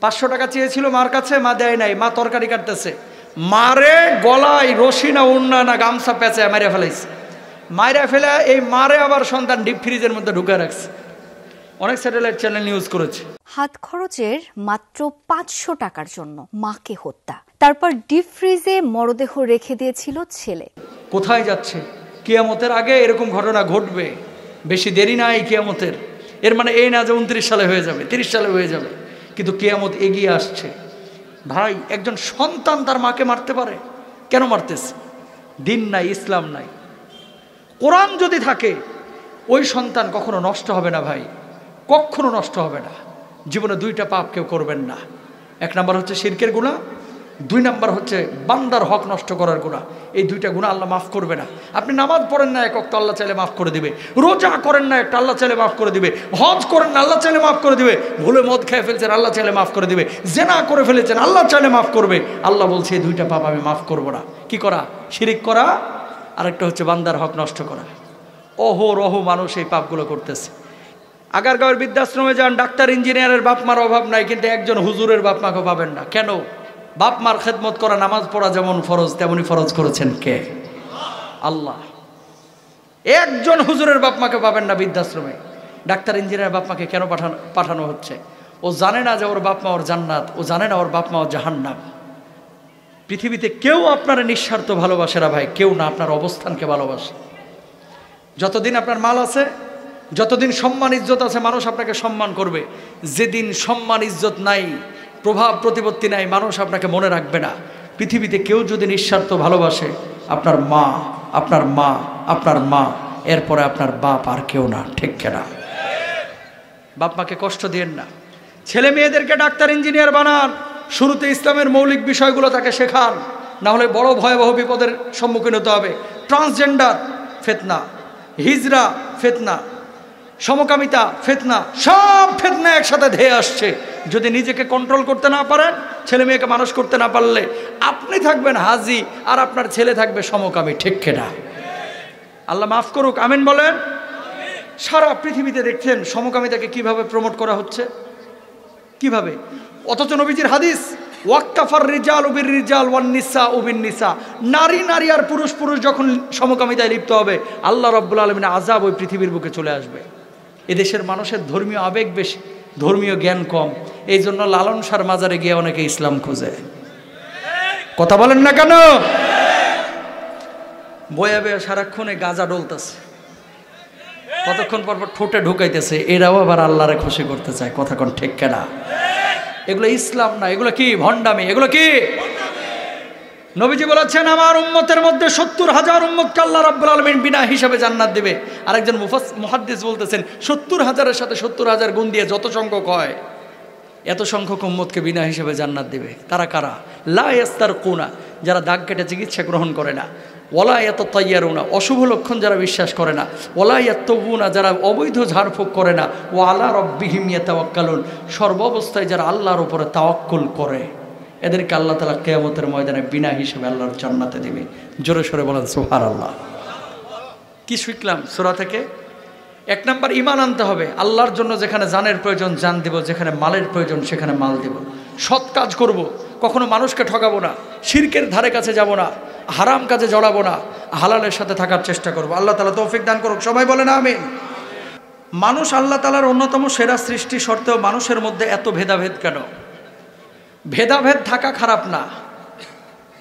500 টাকা চেয়েছিল মার কাছে, মা দেয় নাই, মা তরকারি কাটতেছে, মারে গলায় রশি না উন্না না গামছা পেঁচে মারিয়া ফেলাইছে। মারিয়া ফেলে এই মারে আবার সন্তান ডিপ ফ্রিজের মধ্যে ঢুকে রাখছে। অনেক স্যাটেলাইট চ্যানেল নিউজ করেছে। হাত খরচের মাত্র 500 টাকার জন্য মাকে হত্যা, তারপর ডিপ ফ্রিজে মরদেহ রেখে দিয়েছিল ছেলে। কোথায় যাচ্ছে? কিয়ামতের আগে এরকম ঘটনা ঘটবে, বেশি দেরি নাই কিয়ামতের। এর মানে এই না যে 29 সালে হয়ে যাবে, 30 সালে হয়ে যাবে, কিন্তু কিয়ামত এগিয়ে আসছে। ভাই, একজন সন্তান তার মাকে মারতে পারে? কেন মারতেছে? দিন নাই, ইসলাম নাই। কোরআন যদি থাকে ওই সন্তান কখনো নষ্ট হবে না ভাই, কখনো নষ্ট হবে না। জীবনে 2টা পাপ কেউ করবেন না। 1 নাম্বার হচ্ছে শিরকের গুনাহ, 2 নাম্বার হচ্ছে বান্দার হক নষ্ট করার গুনাহ। এই 2টা গুনাহ আল্লাহ মাফ করবে না। আপনি নামাজ পড়েন না 1 ওয়াক্ত, আল্লাহ চাইলে মাফ করে দিবে। রোজা করেন না একটা, আল্লাহ চাইলে মাফ করে দিবে। হজ করেন না, আল্লাহ চাইলে মাফ করে দিবে। ভুলে মদ খেয়ে ফেলছেন, আল্লাহ চাইলে মাফ করে দিবে। জেনা করে ফেলেছেন, আল্লাহ চাইলে মাফ করবে। আল্লাহ বলছে এই 2টা পাপ আমি মাফ করব না। কি করা? শিরিক করা, আরেকটা হচ্ছে বান্দার হক নষ্ট করা। অহরহ মানুষ এই পাপগুলো করতেছে। আগারগাঁওয়ের বৃদ্ধাশ্রমে যান, ডাক্তার ইঞ্জিনিয়ারের বাপ মার অভাব নাই, কিন্তু একজন হুজুরের বাপ মাকে পাবেন না। কেন? বাপ মার খেদমত করা, নামাজ পড়া যেমন ফরজ তেমনি ফরজ করেছেন কে? আল্লাহ। একজন হুজুরের বাপ মাকে পাবেন না বৃদ্ধাশ্রমে। ডাক্তার ইঞ্জিনিয়ার বাপ মাকে কেন পাঠানো হচ্ছে? ও জানে না যে ওর বাপ মা ওর জান্নাত, ও জানে না ওর বাপ মা ওর জাহান্নাম। পৃথিবীতে কেউ আপনার নিঃস্বার্থ ভালোবাসে না ভাই, কেউ না। আপনার অবস্থানকে ভালোবাসে। যতদিন আপনার মাল আছে, যতদিন সম্মান ইজ্জত আছে, মানুষ আপনাকে সম্মান করবে। যেদিন সম্মান ইজ্জত নাই, প্রভাব প্রতিপত্তি নাই, মানুষ আপনাকে মনে রাখবে না। পৃথিবীতে কেউ যদি নিঃস্বার্থ ভালোবাসে, আপনার মা, আপনার মা, আপনার মা, এরপরে আপনার বাপ, আর কেউ না। ঠিক কেনা? বাপ মাকে কষ্ট দিয়েন না। ছেলে মেয়েদেরকে ডাক্তার ইঞ্জিনিয়ার বানান, শুরুতে ইসলামের মৌলিক বিষয়গুলো তাকে শেখান, না হলে বড় ভয়াবহ বিপদের সম্মুখীন হতে হবে। ট্রান্সজেন্ডার ফিতনা, হিজরা ফিতনা, সমকামিতা ফিতনা, সব ফিতনা একসাথে ধেয়ে আসছে। যদি নিজেকে কন্ট্রোল করতে না পারেন, ছেলে মেয়েকে মানুষ করতে না পারলে, আপনি থাকবেন হাজি আর আপনার ছেলে থাকবে সমকামী। ঠিক কিনা? আল্লাহ মাফ করুক, আমিন বলেন। সারা পৃথিবীতে দেখছেন সমকামিতাকে কিভাবে প্রমোট করা হচ্ছে, কিভাবে। অথচ নবীজির হাদিস, ওয়াক্তাফার রিজাল উবির রিজাল ওয়ান নিসা উবিন নিসা, নারী নারী আর পুরুষ পুরুষ যখন সমকামিতায় লিপ্ত হবে, আল্লাহ রাব্বুল আলামিনের আযাব ওই পৃথিবীর বুকে চলে আসবে। এদেশের মানুষের ধর্মীয় আবেগ বেশি, ধর্মীয় জ্ঞান কম। এই জন্য লালন শাহর মাজারে গিয়ে অনেকে ইসলাম খোঁজে। কথা বলেন না কেন? বয়া বয়া সারাক্ষণে গাঁজা ডলতেছে, কতক্ষণ পর পর ঠোঁটে ঢুকাইতেছে, এরাও আবার আল্লাহরে খুশি করতে চায়। কথা কোন ঠিক কেনা? এগুলো ইসলাম না, এগুলো কি? ভণ্ডামি। এগুলো কি? নবীজি বলেছেন, আমার উম্মতের মধ্যে 70,000 উম্মতকে আল্লাহ রাব্বুল আলামিন বিনা হিসাবে জান্নাত দিবে। আরেকজন মুহাদ্দিস বলতেছেন, 70,000-এর সাথে 70,000 গুণ দিয়ে যত সংখ্যক হয়, এত সংখ্যক উম্মতকে বিনা হিসাবে জান্নাত দিবে। তারা কারা? লা ইয়াস্তারকুনা, যারা দাগ কেটে চিকিৎসা গ্রহণ করে না। ওয়ালা ইয়াতাতায়্যারুনা, অশুভ লক্ষণ যারা বিশ্বাস করে না। ওয়ালা ইয়াত্তাবুনা, যারা অবৈধ ঝাড়ফুঁক করে না। ওয়া আলা রাব্বিহিম ইয়াতাওয়াক্কালুন, সর্বাবস্থায় যারা আল্লাহর উপরে তাওয়াক্কুল করে, এদেরকে আল্লাহ তাআলা কিয়ামতের ময়দানে বিনা হিসেবে আল্লাহর জান্নাতে দেবে। জোরে সোরে বলেন সুবহানাল্লাহ। কি শিখলাম সূরা থেকে? 1 নাম্বার, ঈমান আনতে হবে। আল্লাহর জন্য যেখানে জানের প্রয়োজন জান দেব, যেখানে মালের প্রয়োজন সেখানে মাল দেব। সৎ কাজ করব, কখনো মানুষকে ঠকাবো না, শিরকের ধারে কাছে যাব না, হারাম কাজে জড়াবো না, হালালের সাথে থাকার চেষ্টা করব। আল্লাহ তাআলা তৌফিক দান করুক। সবাই বলেন আমিন। মানুষ আল্লাহ তাআলার অন্যতম সেরা সৃষ্টি, সত্ত্বেও মানুষের মধ্যে এত ভেদাভেদ কেন? ভেদাভেদ থাকা খারাপ না।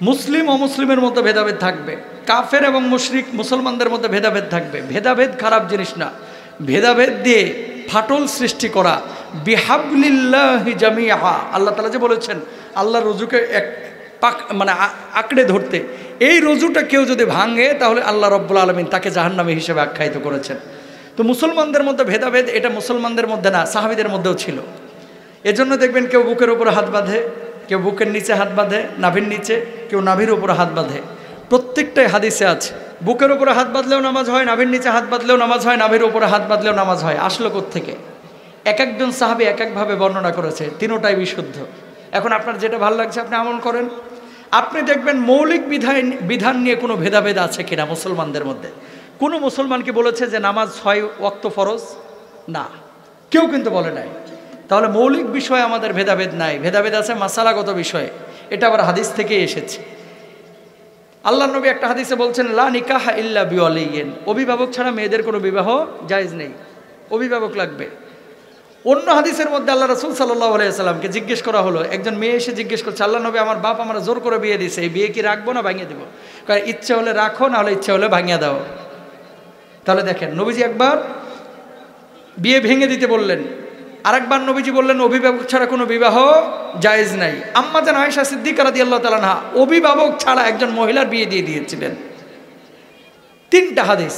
মুসলিম ও মুসলিমের মধ্যে ভেদাভেদ থাকবে, কাফের এবং মুশরিক মুসলমানদের মধ্যে ভেদাভেদ থাকবে। ভেদাভেদ খারাপ জিনিস না। ভেদাভেদ দিয়ে ফাটল সৃষ্টি করা, বিহাবলিল্লাহি জামিআ, আল্লাহ তাআলা যে বলেছেন আল্লাহর রুজুকে এক মানে আঁকড়ে ধরতে, এই রুজুটা কেউ যদি ভাঙে তাহলে আল্লাহ রাব্বুল আলামিন তাকে জাহান্নামী হিসেবে আখ্যায়িত করেছেন। তো মুসলমানদের মধ্যে ভেদাভেদ, এটা মুসলমানদের মধ্যে না, সাহাবীদের মধ্যেও ছিল। এজন্য দেখবেন কেউ বুকের উপরে হাত বাঁধে, কেউ বুকের নিচে হাত বাঁধে, নাভির নিচে, কেউ নাভির উপরে হাত বাঁধে। প্রত্যেকটাই হাদিসে আছে। বুকের উপরে হাত বাঁধলেও নামাজ হয়, নাভির নিচে হাত বাঁধলেও নামাজ হয়, নাভির উপরে হাত বাঁধলেও নামাজ হয়। আসলো কোত্থেকে? এক একজন সাহাবী এক একভাবে বর্ণনা করেছে, তিনোটাই বিশুদ্ধ। এখন আপনার যেটা ভালো লাগছে আপনি আমল করেন। আপনি দেখবেন মৌলিক বিধান নিয়ে কোনো ভেদাভেদ আছে কিনা মুসলমানদের মধ্যে। কোনো মুসলমান কি বলেছে যে নামাজ 6 ওয়াক্ত ফরজ? না, কেউ কিন্তু বলে নাই। তাহলে মৌলিক বিষয়ে আমাদের ভেদাভেদ নাই, ভেদাভেদ আছে মাসালাগত বিষয়ে। এটা আবার হাদিস থেকে এসেছে। আল্লাহ নবী একটা হাদিসে বলছেন, লা নিকাহা ইল্লা বিওয়ালিয়িন, অভিভাবক ছাড়া মেয়েদের কোনো বিবাহ জায়েজ নেই, অভিভাবক লাগবে। অন্য হাদিসের মধ্যে আল্লাহ রাসূল সাল্লাল্লাহু আলাইহি সাল্লামকে জিজ্ঞেস করা হলো, একজন মেয়ে এসে জিজ্ঞেস করছে, আল্লাহ নবী আমার বাপ আমার জোর করে বিয়ে দিয়েছে, এই বিয়ে কি রাখবো না ভাঙিয়ে দেবো? কারণ ইচ্ছে হলে রাখো, না হলে ইচ্ছে হলে ভাঙিয়ে দাও। তাহলে দেখেন, নবীজি একবার বিয়ে ভেঙে দিতে বললেন, আরেকবার নবীজি বললেন অভিভাবক ছাড়া কোনো বিবাহ জায়েজ নাই। আম্মা জান আয়েশা সিদ্দিকা রাদিয়াল্লাহু তাআলা আনহা অভিভাবক ছাড়া একজন মহিলার বিয়ে দিয়ে দিয়েছিলেন। 3টা হাদিস।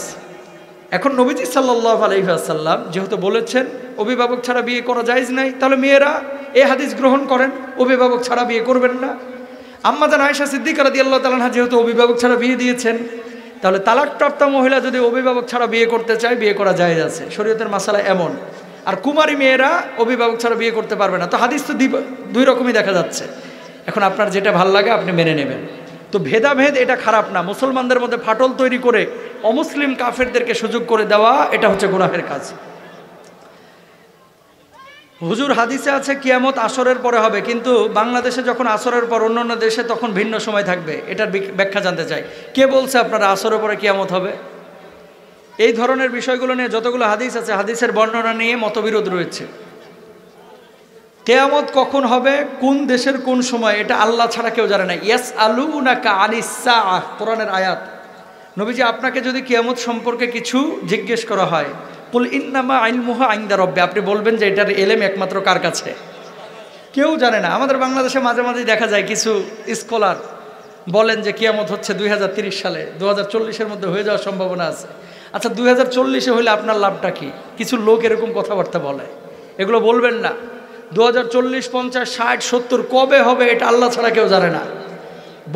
এখন নবীজি সাল্লাল্লাহু আলাইহি ওয়াসাল্লাম যেহেতু বলেছেন অভিভাবক ছাড়া বিয়ে করা জায়েজ নাই, তাহলে মেয়েরা এই হাদিস গ্রহণ করেন, অভিভাবক ছাড়া বিয়ে করবেন না। আম্মা জান আয়েশা সিদ্দিকা রাদিয়াল্লাহু তাআলা আনহা যেহেতু অভিভাবক ছাড়া বিয়ে দিয়েছেন, তাহলে তালাকপ্রাপ্ত মহিলা যদি অভিভাবক ছাড়া বিয়ে করতে চায় বিয়ে করা জায়েজ আছে, শরীয়তের মাসালা এমন। আর কুমারী মেয়েরা অভিভাবক ছাড়া বিয়ে করতে পারবে না। তো হাদিস তো 2 রকমই দেখা যাচ্ছে। এখন আপনার যেটা ভাল লাগে আপনি মেনে নেবেন। তো ভেদাভেদ এটা খারাপ না, মুসলমানদের মধ্যে ফাটল তৈরি করে অমুসলিম কাফেরদেরকে সুযোগ করে দেওয়া এটা হচ্ছে গুনাহের কাজ। হুজুর হাদিসে আছে কিয়ামত আসরের পরে হবে, কিন্তু বাংলাদেশে যখন আসরের পর, অন্যান্য দেশে তখন ভিন্ন সময় থাকবে। এটার ব্যাখ্যা জানতে চাই, কে বলছে আপনারা আসরের পরে কিয়ামত হবে? এই ধরনের বিষয়গুলো নিয়ে যতগুলো হাদিস আছে, হাদিসের বর্ণনা নিয়ে মতবিরোধ রয়েছে। কিয়ামত কখন হবে, কোন দেশের কোন সময়, এটা আল্লাহ ছাড়া কেউ জানে না। ইয়াসআলুনাকা আনিস সাআহ, কোরআনের আয়াত। নবীজি আপনাকে যদি কিয়ামত সম্পর্কে কিছু জিজ্ঞেস করা হয়, কুল ইন্নামা ইলমুহা ইনদা রাব্বি, আপনি বলবেন যে এটার এলেম একমাত্র কার কাছে? কেউ জানে না। আমাদের বাংলাদেশে মাঝে মাঝে দেখা যায় কিছু স্কলার বলেন যে কিয়ামত হচ্ছে 2030 সালে, 2040-এর মধ্যে হয়ে যাওয়ার সম্ভাবনা আছে। আচ্ছা 2040-এ হলে আপনার লাভটা কি? কিছু লোক এরকম কথাবার্তা বলে, এগুলো বলবেন না। 2040, 50, 60, 70 কবে হবে এটা আল্লাহ ছাড়া কেউ জানে না।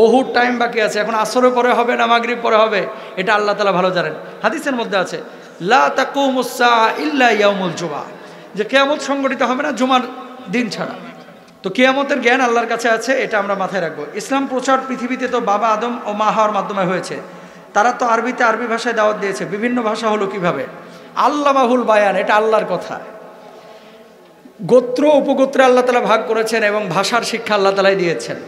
বহু টাইম বাকি আছে। এখন আসরের পরে হবে না মাগরিব পরে হবে এটা আল্লাহ তাআলা ভালো জানেন। হাদিসের মধ্যে আছে লা তাকুমুস সাআ ইল্লা ইয়াউমুল জুমআ, যে কিয়ামত সংঘটিত হবে না জুমার দিন ছাড়া। তো কিয়ামতের জ্ঞান আল্লাহর কাছে আছে, এটা আমরা মাথায় রাখবো। ইসলাম প্রচার পৃথিবীতে তো বাবা আদম ও মা হাওয়ার মাধ্যমে হয়েছে। তারা তো আরবিতে আরবি ভাষায় দাওয়াত দিয়েছে। বিভিন্ন ভাষা হলো কিভাবে? আল্লামাহুল বায়ান, এটা আল্লাহর কথা। গোত্র উপগোত্রে আল্লাহ তাআলা ভাগ করেছেন এবং ভাষার শিক্ষা আল্লাহ তাআলাই দিয়েছেন।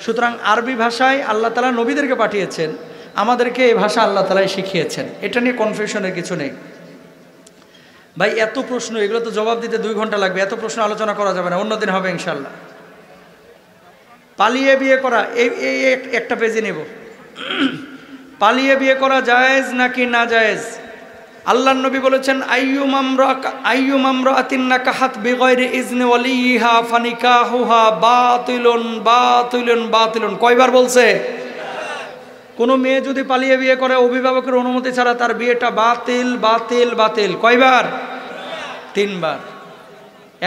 সুতরাং আরবি ভাষায় আল্লাহ তাআলা নবীদেরকে পাঠিয়েছেন, আমাদেরকে এই ভাষা আল্লাহ তাআলাই শিখিয়েছেন। এটা নিয়ে কনফিউশনের কিছু নেই। ভাই এত প্রশ্ন, এগুলো তো জবাব দিতে 2 ঘন্টা লাগবে, এত প্রশ্ন আলোচনা করা যাবে না, অন্যদিন হবে ইনশাল্লাহ। পালিয়ে বিয়ে করা, এই একটা পেজে নেব। পালিয়ে বিয়ে করা জায়েজ নাকি না জায়েজ? আল্লাহর নবী বলেছেন আইয়ুম আমরাতিন নাকাহাত বিগাইরি ইজনি ওয়ালিহা ফানিকাহুহা বাতিলুন বাতিলুন বাতিলুন। কয়বার বলছে? কোন মেয়ে যদি পালিয়ে বিয়ে করে অভিভাবকের অনুমতি ছাড়া, তার বিয়েটা বাতিল বাতিল বাতিল। কয়বার? 3 বার।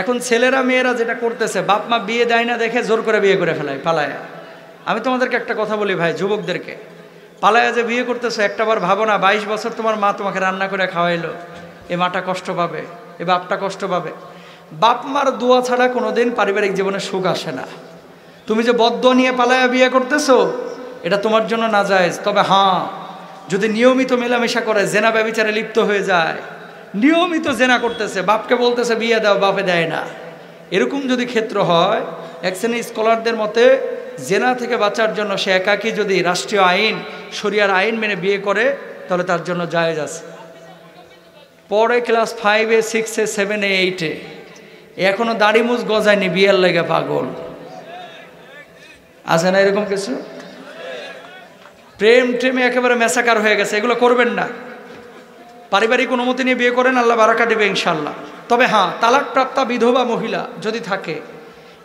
এখন ছেলেরা মেয়েরা যেটা করতেছে, বাপ মা বিয়ে দেয় না দেখে জোর করে বিয়ে করে ফেলায় পালায়া। আমি তোমাদেরকে একটা কথা বলি ভাই, যুবকদেরকে, পালায়া যে বিয়ে করতেছে একটাবার ভাবো না 22 বছর তোমার মা তোমাকে রান্না করে খাওয়াইলো, এ মাটা কষ্ট পাবে, এ বাপটা কষ্ট পাবে। বাপ মার দোয়া ছাড়া কোনোদিন পারিবারিক জীবনে সুখ আসে না। তুমি যে বদদোয়া নিয়ে পালায়া বিয়ে করতেছো এটা তোমার জন্য নাজায়েজ। তবে হ্যাঁ, যদি নিয়মিত মেলামেশা করে, জেনা ব্যভিচারে লিপ্ত হয়ে যায়, নিয়মিত জেনা করতেছে, বাপকে বলতেছে বিয়ে দাও, বাপে দেয় না, এরকম যদি ক্ষেত্র হয়, এক শ্রেণী স্কলারদের মতে জেনা থেকে বাঁচার জন্য সে একাকী যদি রাষ্ট্রীয় আইন, শরিয়ার আইন মেনে বিয়ে করে, তাহলে তার জন্য জায়েজ আছে। পরে ক্লাস 5-এ 6-এ 7-এ 8-এ এখনো দাড়ি মুছ গজায়নি, বিয়ের লেগে পাগল আছে না এরকম কিছু? প্রেম ট্রেমে একেবারে মেসাকার হয়ে গেছে। এগুলো করবেন না। পারিবারিক অনুমতি নিয়ে বিয়ে করেন, আল্লাহ বারাকা দেবে ইনশাল্লাহ। তবে হ্যাঁ, তালাকপ্রাপ্তা বিধবা মহিলা যদি থাকে,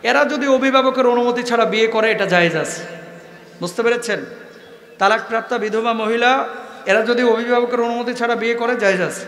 এরা যদি অভিভাবকের অনুমতি ছাড়া বিয়ে করে, এটা জায়েজ আছে। বুঝতে পেরেছেন? তালাকপ্রাপ্তা বিধবা মহিলা এরা যদি অভিভাবকের অনুমতি ছাড়া বিয়ে করে, জায়েজ আছে।